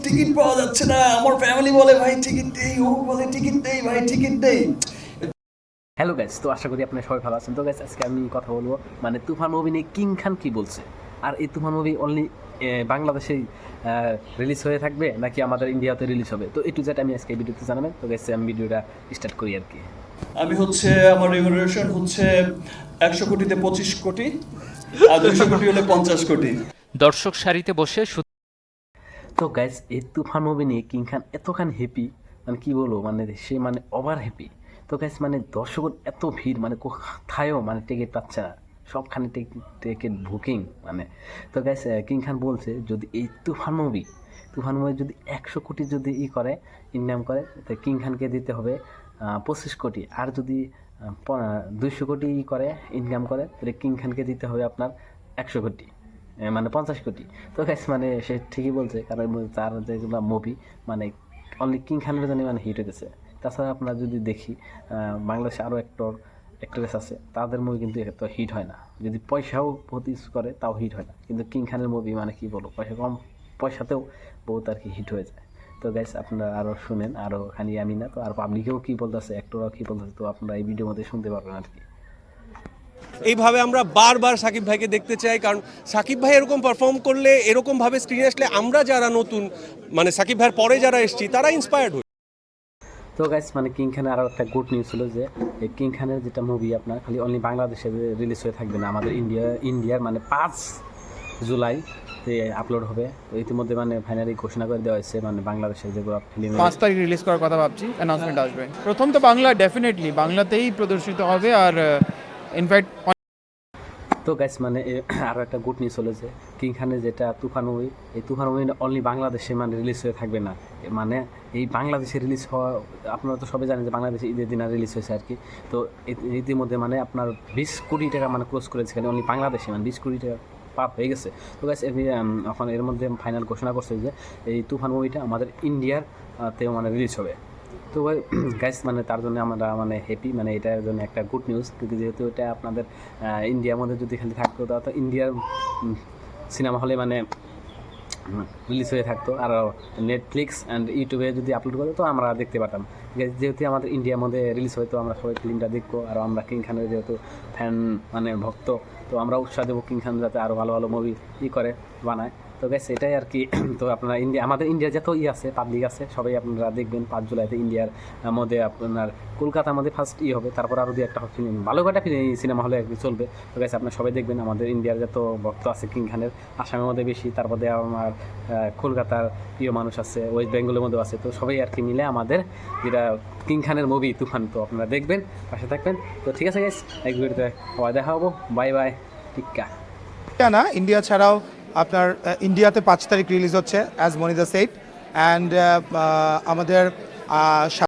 Ticket পাওয়া যাচ্ছে না, আমার ফ্যামিলি বলে ভাই টিকিট দেই, ও বলে টিকিট দেই, ভাই টিকিট দেই। হ্যালো গাইস, তো আশা করি আপনারা সবাই ভালো আছেন। তো গাইস আজকে আমি কথা বলবো মানে তুফান মুভি নিয়ে কিং খান কি বলছে, আর এই তুফান মুভি অনলি বাংলাদেশেই রিলিজ হয়ে থাকবে নাকি আমাদের ইন্ডিয়াতে রিলিজ হবে, তো একটু যেটা আমি আজকে এই ভিডিওতে জানাবেন। তো গাইস আমি ভিডিওটা স্টার্ট করি আর কি। আমি হচ্ছে আমার রেমুনারেশন হচ্ছে 100 কোটিতে 25 কোটি, আর 200 কোটি হলে 50 কোটি। দর্শক সারিতে বসে তো গাইস এই তুফান মুভি নিয়ে কিং খান এতখান হ্যাপি, মানে কি বলবো, মানে সে মানে ওভার হ্যাপি। তো গাইস মানে দর্শকের এত ভিড়, মানে কোথায়ও মানে টিকিট পাচ্ছে না, সবখানে টিকিট বুকিং মানে। তো গাইস কিং খান বলছে যদি এই তুফান মুভি যদি 100 কোটি যদি করে ইনকাম করে, তো কিং খানকে দিতে হবে 25 কোটি, আর যদি 200 কোটি করে ইনকাম করে তাহলে কিং খানকে দিতে হবে আপনার 100 কোটি, মানে 50 কোটি। তো গাইস মানে সে ঠিকই বলছে, কারণ তার যেগুলো মুভি মানে অনলি কিং খানের জন্য মানে হিট হতেছে। তাছাড়া আপনারা যদি দেখি বাংলাদেশে আরও অ্যাক্টরেস আছে, তাদের মুভি কিন্তু এত হিট হয় না, যদি পয়সাও বহুত ইউজ করে তাও হিট হয় না। কিন্তু কিং খানের মুভি মানে কি বলবো, কম পয়সাতেও বহুত আর কি হিট হয়ে যায়। তো গাইস আপনারা আরও শুনেন, আরও খালি আমি না তো আর পাবলিকেও কী বলতেছে, অ্যাক্টররাও কী বলতেছে, তো আপনারা এই ভিডিওর মধ্যে শুনতে পারবেন আর কি। এইভাবে আমরা বারবার সাকিব ভাইকে দেখতে চাই, কারণ সাকিব ভাই এরকম পারফর্ম করলে, এরকম ভাবে স্ক্রিনে আসলে আমরা যারা নতুন মানে সাকিব ভাইয়ের পরে যারা এসেছি তারা ইন্সপায়ার্ড হই। তো গাইস মানে কিং খানের আরও একটা গুড নিউজ ছিল যে এই কিং খানের যেটা মুভি আপনার খালি অনলি বাংলাদেশে রিলিজ হয়ে থাকবে না, আমাদের ইন্ডিয়ার মানে 5 জুলাই আপলোড হবে। তো ইতিমধ্যে মানে ফাইনালি ঘোষণা করে দেওয়া হয়েছে, মানে বাংলাদেশের যেগুলো ফিল্ম 5 তারিখ রিলিজ করার কথা ভাবছি, অ্যানাউন্সমেন্ট আসবে। প্রথম তো বাংলা, ডেফিনেটলি বাংলাতেই প্রদর্শিত হবে। আর ইনফ্যাক্ট তো গাইস মানে আরও একটা গুড নিউজ হলো যে কিং খানের যেটা তুফান মুভি, এই তুফান মুভি অনলি বাংলাদেশে মানে রিলিজ হয়ে থাকবে না, মানে এই বাংলাদেশে রিলিজ হওয়া, আপনারা তো সবাই জানেন যে বাংলাদেশে ঈদের দিন রিলিজ হয়েছে আর কি। তো ইতিমধ্যে মানে আপনার 20 কোটি টাকা মানে ক্লোজ করেছে খালি অনলি বাংলাদেশে, মানে 20 কোটি টাকা পার হয়ে গেছে। তো গাইস এখন এর মধ্যে ফাইনাল ঘোষণা করছে যে এই তুফান মুভিটা আমাদের ইন্ডিয়ার তেও মানে রিলিজ হবে। তো গাইস মানে তার জন্য আমরা মানে হ্যাপি, মানে এটার জন্য একটা গুড নিউজ। কিন্তু যেহেতু এটা আপনাদের ইন্ডিয়ার মধ্যে যদি খালি থাকতো তাহলে তো ইন্ডিয়ার সিনেমা হলে মানে রিলিজ হয়ে থাকতো, আর নেটফ্লিক্স অ্যান্ড ইউটিউবে যদি আপলোড করতো তো আমরা দেখতে পারতাম। যেহেতু আমাদের ইন্ডিয়ার মধ্যে রিলিজ হয় তো আমরা সবাই ফিল্মটা দেখবো, আর আমরা কিং খানের যেহেতু ফ্যান মানে ভক্ত, তো আমরা উৎসাহ দেবো কিং খান যাতে আরও ভালো ভালো মুভি করে বানায়। তো গাইস এটাই আর কি। তো আপনারা আমাদের ইন্ডিয়ার যত আছে পাবলিক আছে সবাই আপনারা দেখবেন 5 জুলাইতে ইন্ডিয়ার মধ্যে আপনার কলকাতার মধ্যে ফার্স্ট হবে, তারপর আরও একটা ফিল্ম ভালো কটা সিনেমা হলে আর কি চলবে। তো গাইস আপনারা সবাই দেখবেন, আমাদের ইন্ডিয়ার যত ভক্ত আছে কিং খানের, আসামের মধ্যে বেশি, তারপরে আমার কলকাতার প্রিয় মানুষ আছে, ওয়েস্ট বেঙ্গলের মধ্যেও আছে, তো সবাই আর কি মিলে আমাদের যেটা কিং খানের মুভি তুফান, তো আপনারা দেখবেন, পাশে থাকবেন। তো ঠিক আছে গাইস, এক ভিডিওতে আবার দেখা হবো, বাই বাই, টিক্কা। না, ইন্ডিয়া ছাড়াও আপনার ইন্ডিয়াতে 5 তারিখ রিলিজ হচ্ছে অ্যাজ মনিদা সেট, অ্যান্ড আমাদের